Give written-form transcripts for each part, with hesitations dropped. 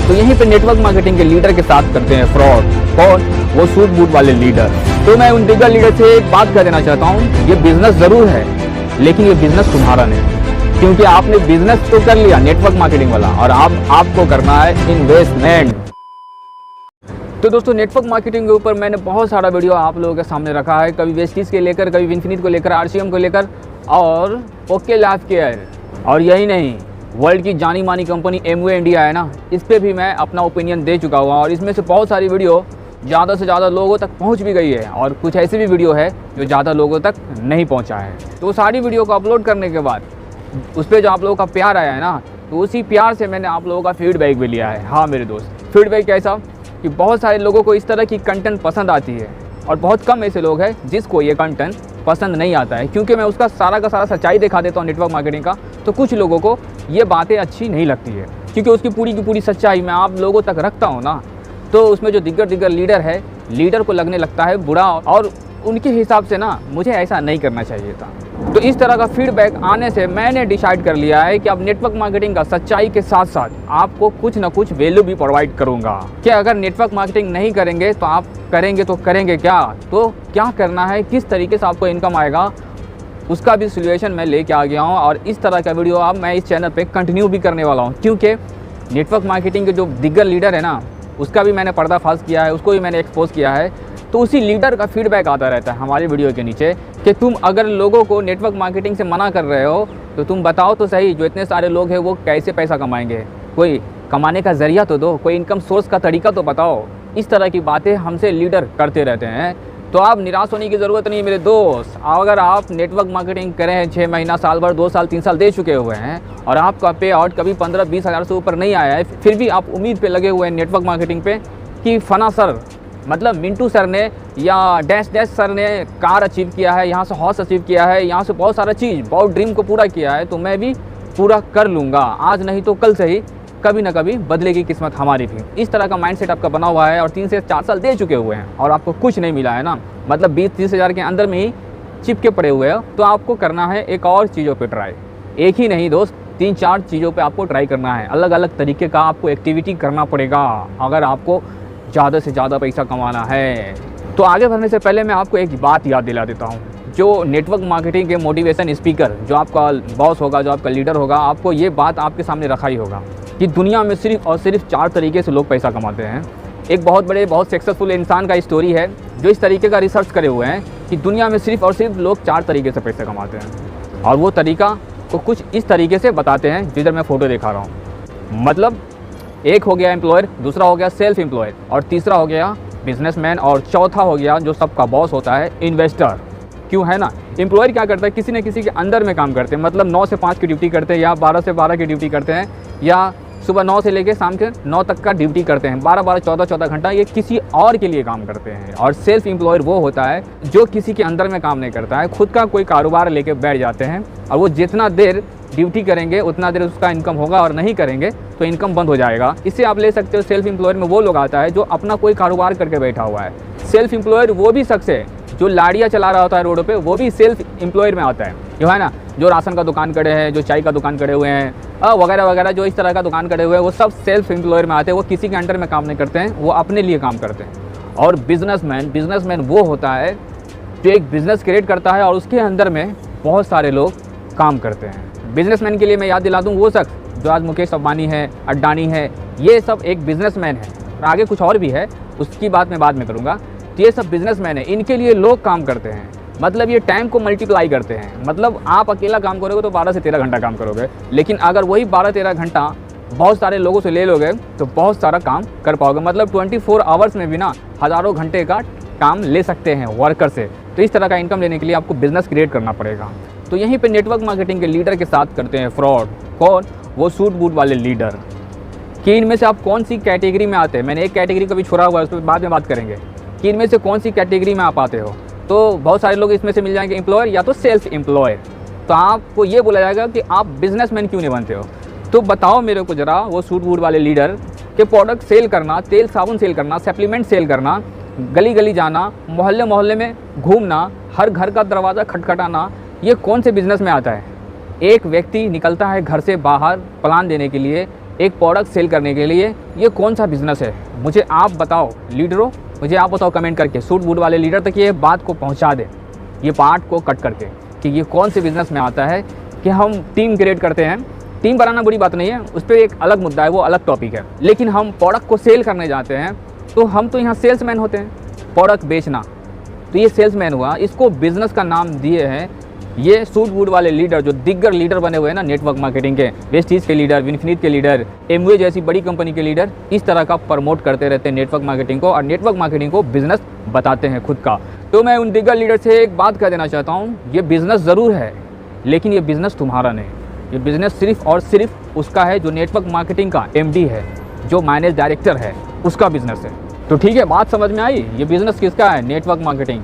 तो यहीं पे नेटवर्क मार्केटिंग के लीडर के साथ करते हैं फ्रॉड। कौन? वो सूट बूट वाले लीडर। तो मैं उन दिग्गज लीडर से एक बात कह देना चाहता हूँ, ये बिजनेस जरूर है लेकिन ये बिजनेस तुम्हारा नहीं, क्योंकि आपने बिजनेस तो कर लिया नेटवर्क मार्केटिंग वाला और अब आपको करना है इन्वेस्टमेंट। तो दोस्तों, नेटवर्क मार्केटिंग के ऊपर मैंने बहुत सारा वीडियो आप लोगों के सामने रखा है, कभी वेस्टीज के लेकर, कभी विनफिनिट को लेकर, आरसीएम को लेकर और ओके लाइफ केयर। और यही नहीं, वर्ल्ड की जानी मानी कंपनी एमवे इंडिया है ना, इस पर भी मैं अपना ओपिनियन दे चुका हूँ और इसमें से बहुत सारी वीडियो ज़्यादा से ज़्यादा लोगों तक पहुँच भी गई है और कुछ ऐसी भी वीडियो है जो ज़्यादा लोगों तक नहीं पहुँचा है। तो सारी वीडियो को अपलोड करने के बाद उस पर जो आप लोगों का प्यार आया है ना, तो उसी प्यार से मैंने आप लोगों का फीडबैक भी लिया है। हाँ मेरे दोस्त, फीडबैक कैसा कि बहुत सारे लोगों को इस तरह की कंटेंट पसंद आती है और बहुत कम ऐसे लोग हैं जिसको ये कंटेंट पसंद नहीं आता है, क्योंकि मैं उसका सारा का सारा सच्चाई दिखा देता हूँ नेटवर्क मार्केटिंग का। तो कुछ लोगों को ये बातें अच्छी नहीं लगती है, क्योंकि उसकी पूरी की पूरी सच्चाई मैं आप लोगों तक रखता हूँ ना, तो उसमें जो दिग्गज लीडर है, लीडर को लगने लगता है बुरा और उनके हिसाब से ना मुझे ऐसा नहीं करना चाहिए था। तो इस तरह का फीडबैक आने से मैंने डिसाइड कर लिया है कि अब नेटवर्क मार्केटिंग का सच्चाई के साथ साथ आपको कुछ ना कुछ वैल्यू भी प्रोवाइड करूंगा। कि अगर नेटवर्क मार्केटिंग नहीं करेंगे तो आप करेंगे क्या, तो क्या करना है, किस तरीके से आपको इनकम आएगा, उसका भी सोल्यूशन मैं लेके आ गया हूँ। और इस तरह का वीडियो अब मैं इस चैनल पे कंटिन्यू भी करने वाला हूँ, क्योंकि नेटवर्क मार्केटिंग के जो दिग्गज लीडर है ना, उसका भी मैंने पर्दाफाश किया है, उसको भी मैंने एक्सपोज किया है। तो उसी लीडर का फीडबैक आता रहता है हमारी वीडियो के नीचे कि तुम अगर लोगों को नेटवर्क मार्केटिंग से मना कर रहे हो तो तुम बताओ तो सही, जो इतने सारे लोग हैं वो कैसे पैसा कमाएंगे, कोई कमाने का जरिया तो दो, कोई इनकम सोर्स का तरीका तो बताओ। इस तरह की बातें हमसे लीडर करते रहते हैं। तो आप निराश होने की ज़रूरत नहीं मेरे दोस्त। अगर आप नेटवर्क मार्केटिंग करें 6 महीना, साल भर, 2 साल, 3 साल दे चुके हुए हैं और आपका पे आउट कभी 15-20 हज़ार से ऊपर नहीं आया है, फिर भी आप उम्मीद पे लगे हुए हैं नेटवर्क मार्केटिंग पे कि फना सर, मतलब मिंटू सर ने या डैश डैश सर ने कार अचीव किया है, यहाँ से हाउस अचीव किया है, यहाँ से बहुत सारा चीज़, बहुत ड्रीम को पूरा किया है, तो मैं भी पूरा कर लूँगा, आज नहीं तो कल से ही कभी ना कभी बदलेगी किस्मत हमारी भी। इस तरह का माइंडसेट आपका बना हुआ है और 3 से 4 साल दे चुके हुए हैं और आपको कुछ नहीं मिला है ना, मतलब 20-30 हज़ार के अंदर में ही चिपके पड़े हुए हो, तो आपको करना है एक और चीज़ों पे ट्राई। एक ही नहीं दोस्त, 3-4 चीज़ों पे आपको ट्राई करना है। अलग अलग तरीके का आपको एक्टिविटी करना पड़ेगा अगर आपको ज़्यादा से ज़्यादा पैसा कमाना है। तो आगे बढ़ने से पहले मैं आपको एक बात याद दिला देता हूँ। जो नेटवर्क मार्केटिंग के मोटिवेशन स्पीकर, जो आपका बॉस होगा, जो आपका लीडर होगा, आपको ये बात आपके सामने रखा ही होगा कि दुनिया में सिर्फ और सिर्फ 4 तरीके से लोग पैसा कमाते हैं। एक बहुत बड़े, बहुत सक्सेसफुल इंसान का स्टोरी है जो इस तरीके का रिसर्च करे हुए हैं कि दुनिया में सिर्फ और सिर्फ लोग 4 तरीके से पैसा कमाते हैं, और वो तरीका को कुछ इस तरीके से बताते हैं जिधर मैं फ़ोटो दिखा रहा हूँ। मतलब एक हो गया एम्प्लॉयर, दूसरा हो गया सेल्फ एम्प्लॉयर, और तीसरा हो गया बिजनेसमैन, और चौथा हो गया जो सबका बॉस होता है, इन्वेस्टर। क्यों है ना, एम्प्लॉयर क्या करता है, किसी न किसी के अंदर में काम करते हैं, मतलब 9 से 5 की ड्यूटी करते हैं या 12 से 12 की ड्यूटी करते हैं, या सुबह 9 से लेकर शाम के 9 तक का ड्यूटी करते हैं, 12-12, 14-14 घंटा ये किसी और के लिए काम करते हैं। और सेल्फ एम्प्लॉयर वो होता है जो किसी के अंदर में काम नहीं करता है, खुद का कोई कारोबार लेके बैठ जाते हैं और वो जितना देर ड्यूटी करेंगे उतना देर उसका इनकम होगा, और नहीं करेंगे तो इनकम बंद हो जाएगा। इससे आप ले सकते हो सेल्फ एम्प्लॉयर में वो लोग आता है जो अपना कोई कारोबार करके बैठा हुआ है। सेल्फ एम्प्लॉयर वो भी शख्स है जो लाड़ियाँ चला रहा होता है रोड पे, वो भी सेल्फ एम्प्लॉयर में आता है, जो है ना, जो राशन का दुकान करे हैं, जो चाय का दुकान करे हुए हैं, वगैरह वगैरह, जो इस तरह का दुकान करे हुए हैं, वो सब सेल्फ एम्प्लॉयर में आते हैं। वो किसी के अंडर में काम नहीं करते हैं, वो अपने लिए काम करते हैं। और बिजनेसमैन वो होता है जो एक बिज़नेस क्रिएट करता है और उसके अंदर में बहुत सारे लोग काम करते हैं। बिजनेसमैन के लिए मैं याद दिला दूँ, वो शख्स जो आज मुकेश अंबानी है, अडानी है, ये सब एक बिजनेसमैन है। और आगे कुछ और भी है, उसकी बात मैं बाद में करूँगा। तो ये सब बिजनेसमैन है, इनके लिए लोग काम करते हैं, मतलब ये टाइम को मल्टीप्लाई करते हैं। मतलब आप अकेला काम करोगे तो 12 से 13 घंटा काम करोगे, लेकिन अगर वही 12-13 घंटा बहुत सारे लोगों से ले लोगे तो बहुत सारा काम कर पाओगे। मतलब 24 आवर्स में भी ना हज़ारों घंटे का काम ले सकते हैं वर्कर से। तो इस तरह का इनकम लेने के लिए आपको बिजनेस क्रिएट करना पड़ेगा। तो यहीं पे नेटवर्क मार्केटिंग के लीडर के साथ करते हैं फ्रॉड। कौन? वो सूट बूट वाले लीडर। कि इनमें से आप कौन सी कैटेगरी में आते हैं, मैंने एक कैटेगरी कभी छोड़ा हुआ है, उस पर बाद में बात करेंगे कि इनमें से कौन सी कैटेगरी में आप आते हो। तो बहुत सारे लोग इसमें से मिल जाएंगे, एम्प्लॉयर या तो सेल्फ एम्प्लॉयर। तो आपको ये बोला जाएगा कि आप बिजनेसमैन क्यों नहीं बनते हो। तो बताओ मेरे को ज़रा, वो सूट बूट वाले लीडर के प्रोडक्ट सेल करना, तेल साबुन सेल करना, सप्लीमेंट सेल करना, गली गली जाना, मोहल्ले मोहल्ले में घूमना, हर घर का दरवाज़ा खटखटाना, ये कौन से बिज़नेस में आता है। एक व्यक्ति निकलता है घर से बाहर प्लान देने के लिए एक प्रोडक्ट सेल करने के लिए ये कौन सा बिजनेस है? मुझे आप बताओ लीडरों, मुझे आप बताओ कमेंट करके, सूट बूट वाले लीडर तक ये बात को पहुंचा दें, ये पार्ट को कट करके, कि ये कौन से बिज़नेस में आता है कि हम टीम क्रिएट करते हैं। टीम बनाना बुरी बात नहीं है, उस पर एक अलग मुद्दा है, वो अलग टॉपिक है। लेकिन हम प्रोडक्ट को सेल करने जाते हैं तो हम तो यहाँ सेल्समैन होते हैं, प्रोडक्ट बेचना, तो ये सेल्समैन हुआ। इसको बिज़नेस का नाम दिए हैं ये सूट बूट वाले लीडर, जो दिग्गज लीडर बने हुए हैं ना नेटवर्क मार्केटिंग के, वेस्टीज के लीडर, विनफिनिट के लीडर, एमवे जैसी बड़ी कंपनी के लीडर, इस तरह का प्रमोट करते रहते हैं नेटवर्क मार्केटिंग को, और नेटवर्क मार्केटिंग को बिजनेस बताते हैं खुद का। तो मैं उन दिग्गज लीडर से एक बात कह देना चाहता हूँ, ये बिज़नेस ज़रूर है लेकिन ये बिज़नेस तुम्हारा नहीं, ये बिज़नेस सिर्फ और सिर्फ उसका है जो नेटवर्क मार्केटिंग का MD है, जो मैनेज डायरेक्टर है, उसका बिज़नेस है। तो ठीक है, बात समझ में आई? ये बिज़नेस किसका है? नेटवर्क मार्केटिंग,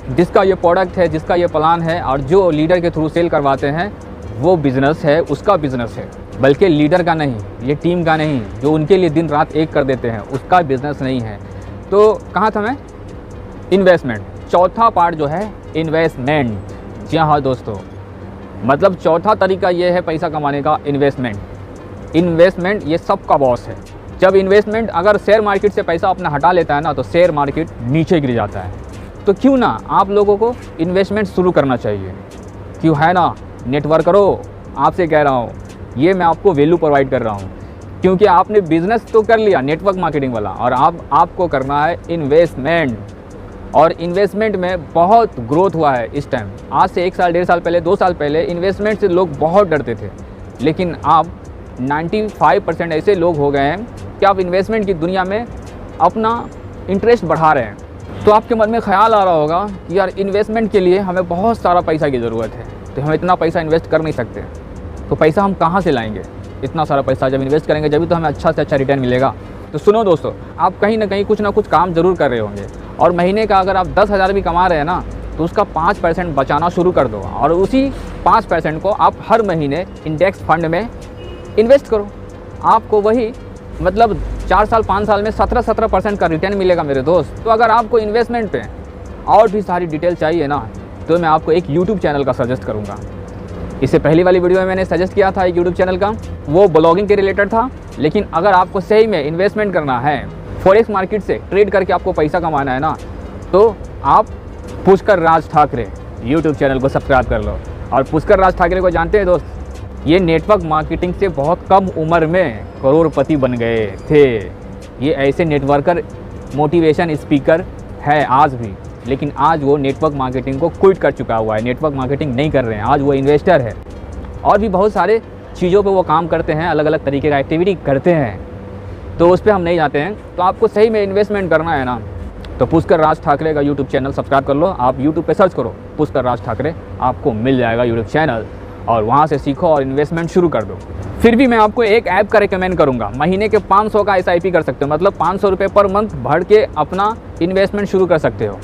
जिसका ये प्रोडक्ट है, जिसका ये प्लान है, और जो लीडर के थ्रू सेल करवाते हैं वो बिज़नेस है, उसका बिज़नेस है, बल्कि लीडर का नहीं, ये टीम का नहीं, जो उनके लिए दिन रात एक कर देते हैं, उसका बिज़नेस नहीं है। तो कहाँ था मैं? इन्वेस्टमेंट। चौथा पार्ट जो है इन्वेस्टमेंट। जी हाँ दोस्तों, मतलब चौथा तरीका ये है पैसा कमाने का, इन्वेस्टमेंट। इन्वेस्टमेंट ये सबका बॉस है। जब इन्वेस्टमेंट अगर शेयर मार्केट से पैसा अपना हटा लेता है ना, तो शेयर मार्केट नीचे गिर जाता है। तो क्यों ना आप लोगों को इन्वेस्टमेंट शुरू करना चाहिए, क्यों है ना? नेटवर्क करो, आपसे कह रहा हूँ, ये मैं आपको वैल्यू प्रोवाइड कर रहा हूँ, क्योंकि आपने बिज़नेस तो कर लिया नेटवर्क मार्केटिंग वाला, और आपको करना है इन्वेस्टमेंट। और इन्वेस्टमेंट में बहुत ग्रोथ हुआ है इस टाइम। आज से 1 साल, 1.5 साल पहले, 2 साल पहले इन्वेस्टमेंट से लोग बहुत डरते थे, लेकिन अब 95% ऐसे लोग हो गए हैं कि आप इन्वेस्टमेंट की दुनिया में अपना इंटरेस्ट बढ़ा रहे हैं। तो आपके मन में ख्याल आ रहा होगा कि यार इन्वेस्टमेंट के लिए हमें बहुत सारा पैसा की ज़रूरत है, तो हम इतना पैसा इन्वेस्ट कर नहीं सकते, तो पैसा हम कहाँ से लाएंगे? इतना सारा पैसा जब इन्वेस्ट करेंगे जब भी तो हमें अच्छा से अच्छा रिटर्न मिलेगा। तो सुनो दोस्तों, आप कहीं ना कहीं कुछ ना कुछ काम ज़रूर कर रहे होंगे, और महीने का अगर आप 10,000 भी कमा रहे हैं ना, तो उसका 5% बचाना शुरू कर दो, और उसी 5% को आप हर महीने इंडेक्स फंड में इन्वेस्ट करो। आपको वही मतलब 4 साल 5 साल में 17% का रिटर्न मिलेगा मेरे दोस्त। तो अगर आपको इन्वेस्टमेंट पे और भी सारी डिटेल चाहिए ना, तो मैं आपको एक यूट्यूब चैनल का सजेस्ट करूँगा। इससे पहली वाली वीडियो में मैंने सजेस्ट किया था एक यूट्यूब चैनल का, वो ब्लॉगिंग के रिलेटेड था। लेकिन अगर आपको सही में इन्वेस्टमेंट करना है, फॉरेक्स मार्केट से ट्रेड करके आपको पैसा कमाना है ना, तो आप पुष्कर राज ठाकरे यूट्यूब चैनल को सब्सक्राइब कर लो। और पुष्कर राज ठाकरे को जानते हैं दोस्त, ये नेटवर्क मार्केटिंग से बहुत कम उम्र में करोड़पति बन गए थे। ये ऐसे नेटवर्कर, मोटिवेशन स्पीकर है आज भी, लेकिन आज वो नेटवर्क मार्केटिंग को क्विट कर चुका हुआ है, नेटवर्क मार्केटिंग नहीं कर रहे हैं, आज वो इन्वेस्टर है। और भी बहुत सारे चीज़ों पे वो काम करते हैं, अलग अलग तरीके का एक्टिविटी करते हैं, तो उस पर हम नहीं जाते हैं। तो आपको सही में इन्वेस्टमेंट करना है ना, तो पुष्कर राज ठाकरे का यूट्यूब चैनल सब्सक्राइब कर लो। आप यूट्यूब पे सर्च करो पुष्कर राज ठाकरे, आपको मिल जाएगा यूट्यूब चैनल, और वहाँ से सीखो और इन्वेस्टमेंट शुरू कर दो। फिर भी मैं आपको एक ऐप का रिकमेंड करूँगा, महीने के 500 का SIP कर सकते हो, मतलब 500 रुपये पर मंथ भर के अपना इन्वेस्टमेंट शुरू कर सकते हो।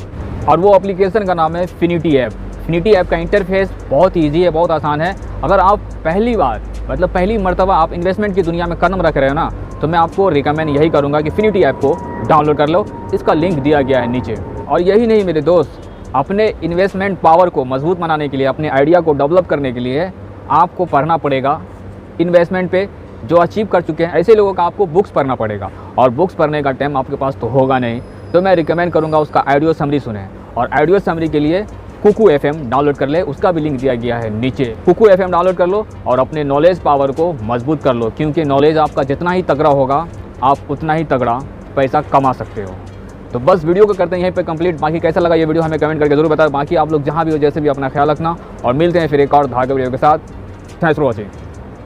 और वो एप्लीकेशन का नाम है फिनिटी ऐप। फिनिटी ऐप का इंटरफेस बहुत ईजी है, बहुत आसान है। अगर आप पहली बार मतलब पहली मर्तबा आप इन्वेस्टमेंट की दुनिया में कदम रख रहे हो ना, तो मैं आपको रिकमेंड यही करूँगा कि फिनिटी ऐप को डाउनलोड कर लो, इसका लिंक दिया गया है नीचे। और यही नहीं मेरे दोस्त, अपने इन्वेस्टमेंट पावर को मजबूत बनाने के लिए, अपने आइडिया को डेवलप करने के लिए आपको पढ़ना पड़ेगा इन्वेस्टमेंट पे जो अचीव कर चुके हैं ऐसे लोगों का, आपको बुक्स पढ़ना पड़ेगा। और बुक्स पढ़ने का टाइम आपके पास तो होगा नहीं, तो मैं रिकमेंड करूँगा उसका ऑडियो समरी सुने। और ऑडियो समरी के लिए कुकू FM डाउनलोड कर ले, उसका भी लिंक दिया गया है नीचे। कुकू FM डाउनलोड कर लो और अपने नॉलेज पावर को मजबूत कर लो, क्योंकि नॉलेज आपका जितना ही तगड़ा होगा, आप उतना ही तगड़ा पैसा कमा सकते हो। तो बस वीडियो को करते हैं यहीं पे कंप्लीट। बाकी कैसा लगा ये वीडियो हमें कमेंट करके जरूर बताएं। बाकी आप लोग जहाँ भी हो, जैसे भी, अपना ख्याल रखना, और मिलते हैं फिर एक और धागे वीडियो के साथ। Thanks for watching.